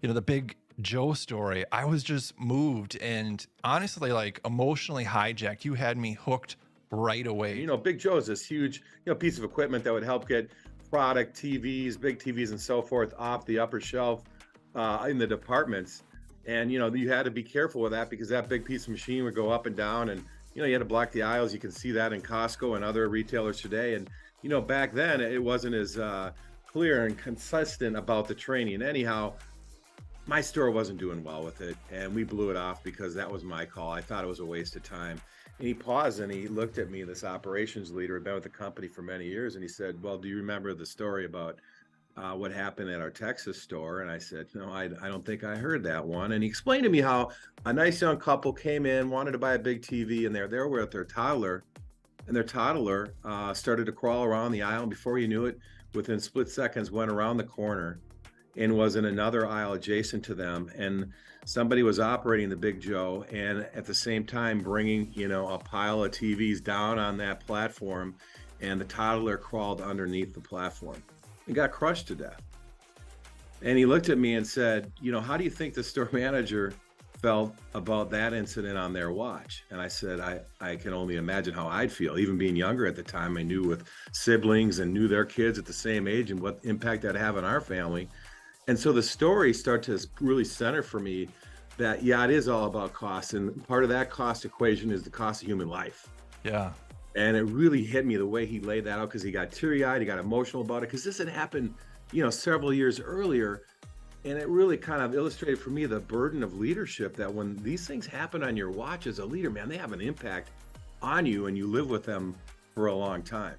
The Big Joe story, I was just moved and honestly, like, emotionally hijacked. You had me hooked right And away. Big Joe is this huge, piece of equipment that would help get product TVs, big TVs, and so forth off the upper shelf in the departments. And you had to be careful with that because that big piece of machine would go up and down, and you had to block the aisles. You can see that in Costco and other retailers today. And back then it wasn't as clear and consistent about the training. Anyhow, my store wasn't doing well with it, and we blew it off because that was my call. I thought it was a waste of time. And he paused and he looked at me, this operations leader, had been with the company for many years, and he said, "Well, do you remember the story about what happened at our Texas store?" And I said, "No, I don't think I heard that one." And he explained to me how a nice young couple came in, wanted to buy a big TV, and they're there with their toddler, and their toddler started to crawl around the aisle. And before you knew it, within split seconds, went around the corner and was in another aisle adjacent to them. And somebody was operating the Big Joe and at the same time bringing, a pile of TVs down on that platform. And the toddler crawled underneath the platform and got crushed to death. And he looked at me and said, "How do you think the store manager felt about that incident on their watch?" And I said, I can only imagine how I'd feel. Even being younger at the time, I knew with siblings and knew their kids at the same age and what impact that'd have on our family. And so the story started to really center for me that, yeah, it is all about cost. And part of that cost equation is the cost of human life. Yeah. And it really hit me the way he laid that out because he got teary eyed, he got emotional about it because this had happened, several years earlier. And it really kind of illustrated for me the burden of leadership that when these things happen on your watch as a leader, man, they have an impact on you and you live with them for a long time.